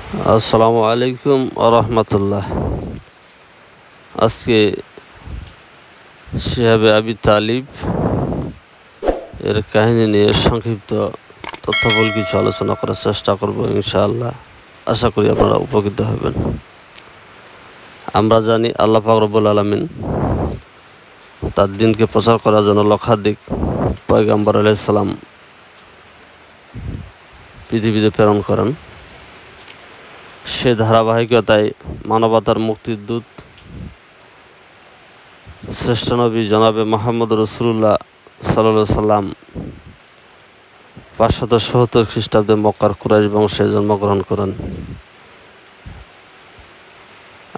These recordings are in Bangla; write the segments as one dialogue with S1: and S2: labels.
S1: আসসালামু আলাইকুম রহমতুল্লাহ। আজকে শিহাবে আবি তালিব এর কাহিনী নিয়ে সংক্ষিপ্ত তথ্যবল কিছু আলোচনা করার চেষ্টা করব ইনশাআল্লাহ। আশা করি আপনারা উপকৃত হবেন। আমরা জানি আল্লাহ পাক রব্বুল আলামিন তার দিনকে প্রচার করার জন্য লক্ষাধিক পয়গম্বর আলাইহিস সালাম পৃথিবীতে প্রেরণ করেন। সে ধারাবাহিকতায় মানবতার মুক্তির দূত শ্রেষ্ঠ নবী জনাবে মোহাম্মদ রসুল্লাহ সাল্লাল্লাহু সাল্লাম 570 খ্রিস্টাব্দে মক্কার কুরাইশ বংশে জন্মগ্রহণ করেন।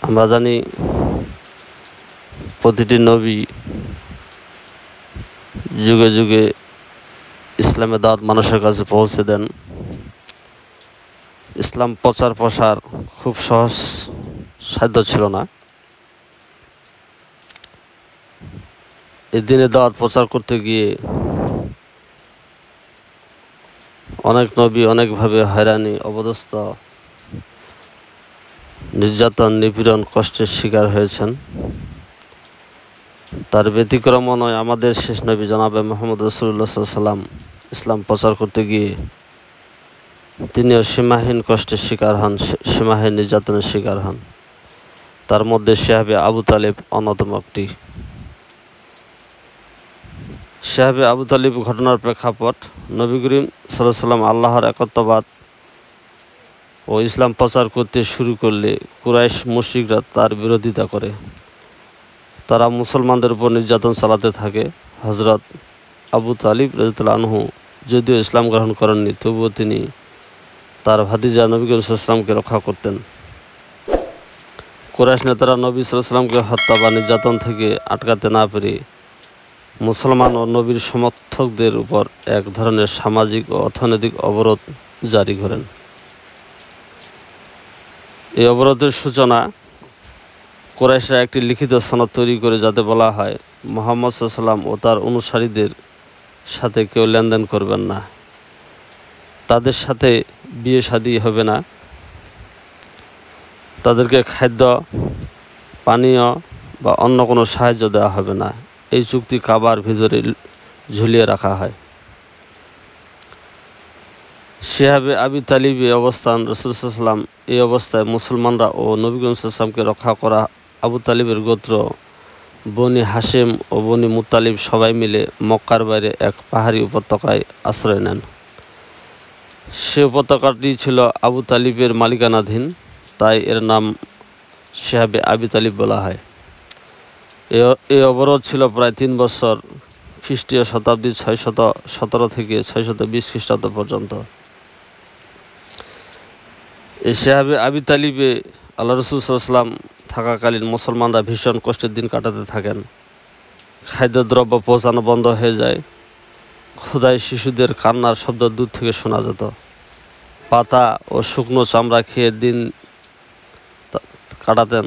S1: আমরা জানি প্রতিটি নবী যুগে যুগে ইসলামের দাওয়াত মানুষের কাছে পৌঁছে দেন। ইসলাম প্রচার প্রসার খুব সহজ সাধ্য ছিল না। এই দিনে দাওয়াত প্রচার করতে গিয়ে অনেক নবী অনেকভাবে হয়রানি, অপদস্থ, নির্যাতন, নিপীড়ন, কষ্টের শিকার হয়েছেন। তার ব্যতিক্রম নয় আমাদের শেষ নবী জনাবে মোহাম্মদ রসুল্লাহ সাল্লাম। ইসলাম প্রচার করতে গিয়ে তিনিও সীমাহীন কষ্টের শিকার হন, সীমাহীন নির্যাতনের শিকার হন। তার মধ্যে শিহাবে আবু তালিব অন্যতম একটি। শিহাবে আবু তালিব ঘটনার প্রেক্ষাপট: নবী করিম সাল্লাল্লাহু আলাইহি ওয়াসাল্লাম আল্লাহর একত্ববাদ ও ইসলাম প্রচার করতে শুরু করলে কুরাইশ মুশরিকরা তার বিরোধিতা করে। তারা মুসলমানদের উপর নির্যাতন চালাতে থাকে। হযরত আবু তালিব রাদিয়াল্লাহু আনহু যদিও ইসলাম গ্রহণ করেননি, তবুও তিনি তার ভাতিজা নবী করিম সাল্লাল্লাহু আলাইহি ওয়াসাল্লামকে রক্ষা করতেন। কুরাইশ নেতারা নবী সাল্লাল্লাহু আলাইহি ওয়াসাল্লামকে হত্যা বা নির্যাতন থেকে আটকাতে না পেরে মুসলমান ও নবীর সমর্থকদের উপর এক ধরনের সামাজিক ও অর্থনৈতিক অবরোধ জারি করেন। এই অবরোধের সূচনা কুরাইশরা একটি লিখিত সনদ তৈরি করে, যাতে বলা হয় মুহাম্মদ সাল্লাল্লাহু আলাইহি ওয়াসাল্লাম ও তার অনুসারীদের সাথে কেউ লেনদেন করবেন না, তাদের সাথে বিয়ে শাদী হবে না, তাদেরকে খাদ্য, পানীয় বা অন্য কোনো সাহায্য দেওয়া হবে না। এই চুক্তি কাবার ভিতরে ঝুলিয়ে রাখা হয়। শিহাবে আবি তালিব অবস্থান: রাসূল সাল্লাল্লাহু আলাইহি ওয়াসাল্লাম এই অবস্থায় মুসলমানরা ও নবী করিম সাল্লাল্লাহু আলাইহি ওয়াসাল্লামকে রক্ষা করা আবু তালিবের গোত্র বনি হাশেম ও বনি মুত্তালিব সবাই মিলে মক্কার বাইরে এক পাহাড়ি উপত্যকায় আশ্রয় নেন। সে উপত্যকাটি ছিল আবু তালিবের মালিকানাধীন, তাই এর নাম শিহাবে আবি তালিব বলা হয়। এই অবরোধ ছিল প্রায় 3 বছর, খ্রিস্টীয় শতাব্দী 617 থেকে 620 খ্রিস্টাব্দ পর্যন্ত। এই শিহাবে আবি তালিবে আল্লাহ রাসূল সাল্লাল্লাহু আলাইহি ওয়াসাল্লাম থাকাকালীন মুসলমানরা ভীষণ কষ্টের দিন কাটাতে থাকেন। খাদ্যদ্রব্য পৌঁছানো বন্ধ হয়ে যায়। ক্ষুধায় শিশুদের কান্নার শব্দ দূর থেকে শোনা যেত। পাতা ও শুকনো চামড়া খেয়ে দিন কাটাতেন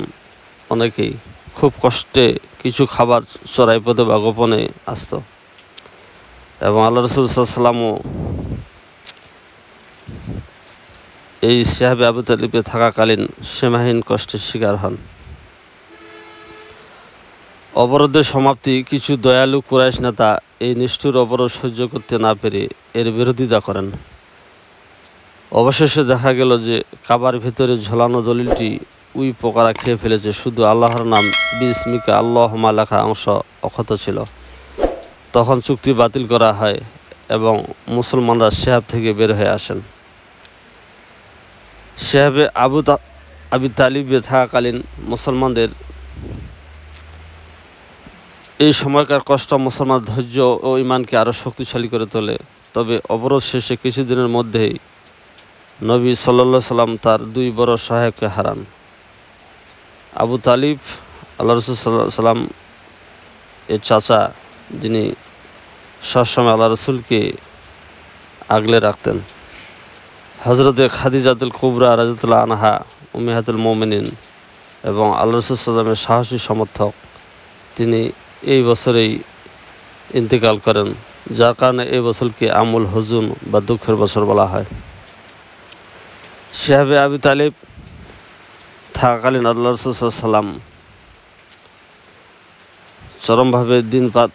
S1: অনেকেই। খুব কষ্টে কিছু খাবার চড়াই পথে বা গোপনে আসত, এবং আল্লাহ রাসূল সাল্লাল্লাহু আলাইহি ওয়াসাল্লামও এই শিহাবে আবু তালিবে থাকাকালীন সীমাহীন কষ্টের শিকার হন। অবরোধের সমাপ্তি: কিছু দয়ালু কুরাইশ নেতা এই নিষ্ঠুর অবরোধ সহ্য করতে না পেরে এর বিরোধিতা করেন। অবশেষে দেখা গেল যে কাবার ভিতরে ঝোলানো দলিলটি উই পোকারা খেয়ে ফেলেছে। শুধু আল্লাহর নাম বিসমিকা আল্লাহুম্মা লেখা অংশ অক্ষত ছিল। তখন চুক্তি বাতিল করা হয় এবং মুসলমানরা শিহাব থেকে বের হয়ে আসেন। শিহাবে আবি তালিবে থাকাকালীন মুসলমানদের এই সময়কার কষ্ট মুসলমান ধৈর্য ও ঈমানকে আরও শক্তিশালী করে তোলে। তবে অবরোধ শেষে কিছুদিনের মধ্যেই নবী সাল্লাল্লাহু আলাইহি ওয়াসাল্লাম তার 2 বড় সহায়ককে হারান। আবু তালিব আল্লাহ রাসূল সাল্লাল্লাহু আলাইহি ওয়াসাল্লাম এর চাচা, যিনি সবসময় আল্লাহ রাসূলকে আগলে রাখতেন। হযরতে খাদিজাতুল কুবরা রাদিয়াল্লাহু আনহা উম্মাহাতুল মুমিনিন এবং আল্লাহ রাসূল সাল্লাল্লাহু আলাইহি ওয়াসাল্লামের সাহসী সমর্থক, তিনি এই বছরেই ইন্তেকাল করেন, যার কারণে এই বছরকে আমুল হুজুন বা দুঃখের বছর বলা হয়। সাহাবে আবু তালিব থাকাকালীন আল্লাহ রাসূল সাল্লাল্লাহু আলাইহি ওয়াসাল্লাম চরমভাবে দিনপাত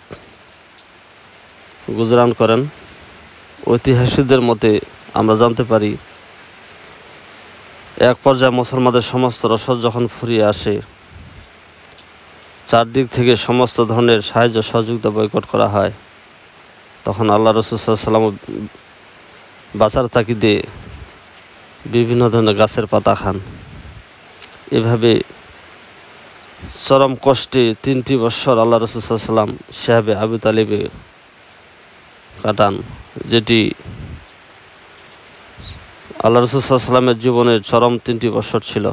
S1: গুজরান করেন। ঐতিহাসিকদের মতে আমরা জানতে পারি, এক পর্যায়ে মুসলমানদের সমস্ত রসদ যখন ফুরিয়ে আসে, চারদিক থেকে সমস্ত ধরনের সাহায্য সহযোগিতা বয়কট করা হয়, তখন আল্লাহ রাসূল সাল্লাল্লাহু আলাইহি ওয়াসাল্লাম বাঁচার তাগিদে বিভিন্ন ধরনের গাছের পাতা খান। এভাবে চরম কষ্টে 3টি বৎসর আল্লাহ রাসূল সাল্লাল্লাহু আলাইহি ওয়াসাল্লাম সাহাবে আবু তালিবে কাটান, যেটি আল্লাহ রাসূল সাল্লাল্লাহু আলাইহি ওয়াসাল্লামের জীবনের চরম 3টি বৎসর ছিল।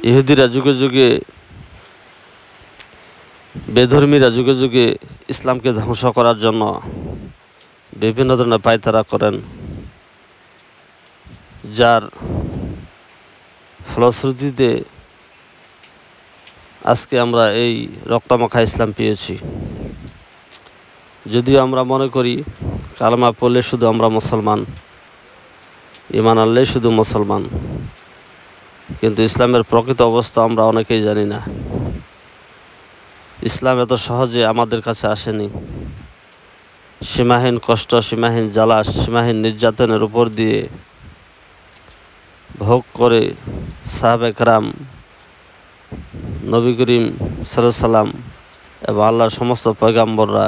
S1: ইহুদিরা যুগে যুগে, বেধর্মীরা যুগে যুগে ইসলামকে ধ্বংস করার জন্য বিভিন্ন ধরনের পায়তারা করেন, যার ফলশ্রুতিতে আজকে আমরা এই রক্তমাখা ইসলাম পেয়েছি। যদিও আমরা মনে করি কালেমা পড়লে শুধু আমরা মুসলমান, ঈমান আনলেই শুধু মুসলমান, কিন্তু ইসলামের প্রকৃত অবস্থা আমরা অনেকেই জানি না। ইসলাম এত সহজে আমাদের কাছে আসেনি। সীমাহীন কষ্ট, সীমাহীন জ্বালা, সীমাহীন নির্যাতনের উপর দিয়ে ভোগ করে সাহাবে কেরাম, নবী করিম সাল্লাল্লাহু আলাইহি সাল্লাম এবং আল্লাহর সমস্ত পয়গাম্বররা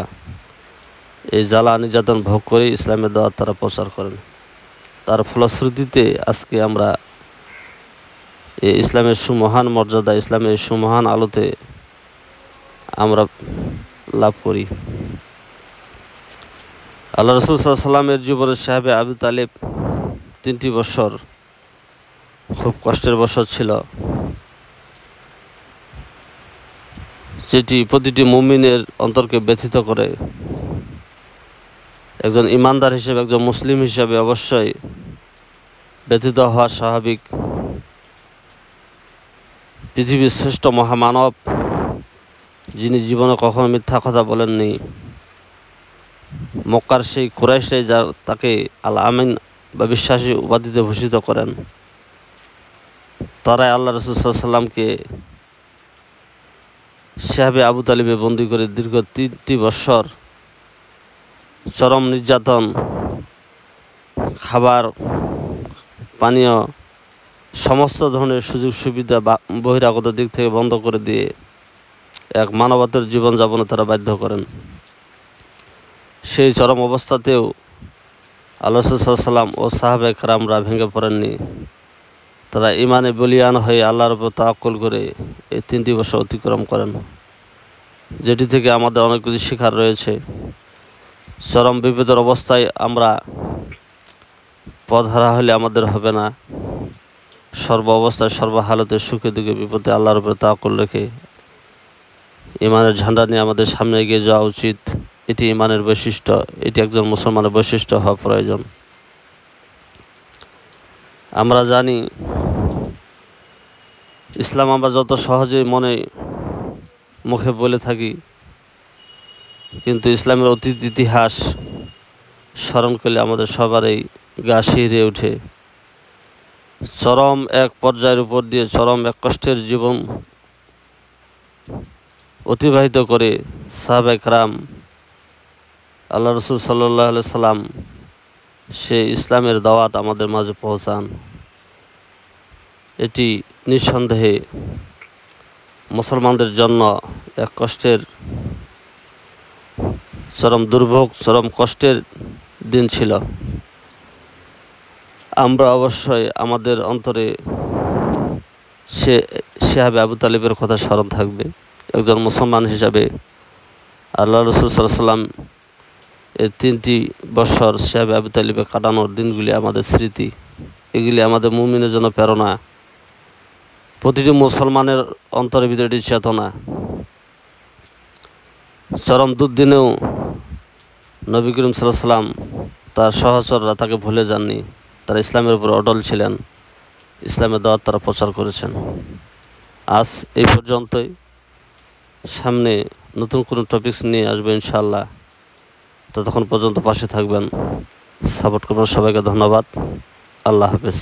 S1: এই জ্বালা নির্যাতন ভোগ করে ইসলামের দাওয়াত তারা প্রচার করেন। তার ফলশ্রুতিতে আজকে আমরা এই ইসলামের সুমহান মর্যাদা, ইসলামের সুমহান আলোতে আমরা লাভ করি। আল্লাহ রাসূল সাল্লাল্লাহু আলাইহি সাল্লামের জীবনের সাহাবে আবু তালিব 3টি বছর খুব কষ্টের বছর ছিল, যেটি প্রতিটি মুমিনের অন্তরকে ব্যথিত করে। একজন ইমানদার হিসেবে, একজন মুসলিম হিসেবে অবশ্যই ব্যথিত হওয়া স্বাভাবিক। পৃথিবীর শ্রেষ্ঠ মহামানব, যিনি জীবনে কখনো মিথ্যা কথা বলেননি, মক্কার সেই কুরাইশরাই যার তাকে আল আমিন বা বিশ্বাসী উপাধিতে ভূষিত করেন, তারাই আল্লাহ রাসূল সাল্লাল্লাহু আলাইহি ওয়াসাল্লামকে সাহাবে আবু তালিবে বন্দী করে দীর্ঘ 3টি বৎসর চরম নির্যাতন, খাবার পানীয় সমস্ত ধরনের সুযোগ সুবিধা বহিরাগত দিক থেকে বন্ধ করে দিয়ে এক মানবতার জীবনযাপনে তারা বাধ্য করেন। সেই চরম অবস্থাতেও আল্লাহ রাসূল সাল্লাল্লাহু আলাইহি ওয়াসাল্লাম ও সাহাবে কেরামরা ভেঙে পড়েননি। তারা ইমানে বলিয়ান হয়ে আল্লাহর উপর তাওয়াক্কুল করে এই 3টি বছর অতিক্রম করেন, যেটি থেকে আমাদের অনেক কিছু শেখার রয়েছে। চরম বিপদের অবস্থায় আমরা পথহারা হলে আমাদের হবে না। সর্ব অবস্থায়, সর্বহালতে, সুখে দুঃখে, বিপদে আল্লাহর উপর তাওয়াক্কুল রেখে ইমানের ঝান্ডা নিয়ে আমাদের সামনে এগিয়ে যাওয়া উচিত। এটি ইমানের বৈশিষ্ট্য, এটি একজন মুসলমানের বৈশিষ্ট্য হওয়া প্রয়োজন। আমরা জানি ইসলাম আমরা যত সহজেই মনে মুখে বলে থাকি, কিন্তু ইসলামের অতীত ইতিহাস স্মরণ করলে আমাদের সবারই গা শিহরে ওঠে। চরম এক পর্যায়ের উপর দিয়ে চরম এক কষ্টের জীবন অতিবাহিত করে সাহাবায়ে কেরাম আল্লাহ রাসূল সাল্লাল্লাহু আলাইহি সাল্লাম সে ইসলামের দাওয়াত আমাদের মাঝে পৌঁছান। এটি নিঃসন্দেহে মুসলমানদের জন্য এক কষ্টের, চরম দুর্ভোগ, চরম কষ্টের দিন ছিল। আমরা অবশ্যই আমাদের অন্তরে সাহাবে আবু তালিবের কথা স্মরণ থাকবে। একজন মুসলমান হিসাবে আল্লাহ রাসূল সাল্লাল্লাহু আলাইহি সাল্লাম এই 3টি বছর সাহাবে আবু তালিবে কাটানোর দিনগুলি আমাদের স্মৃতি, এগুলি আমাদের মুমিনের জন্য প্রেরণা। প্রতিটি মুসলমানের অন্তরের ভিতরে এটি চেতনা। চরম দুর্দিনেও নবী করিম সাল্লাল্লাহু আলাইহি সাল্লাম তার সহচররা তাকে ভুলে যাননি। তারা ইসলামের উপর অটল ছিলেন, ইসলামের দাওয়াত তারা প্রচার করেছেন। আজ এই পর্যন্তই। সামনে নতুন কোনো টপিকস নিয়ে আসবো ইনশাআল্লাহ। ততক্ষণ পর্যন্ত পাশে থাকবেন, সাপোর্ট করবেন। সবাইকে ধন্যবাদ। আল্লাহ হাফেজ।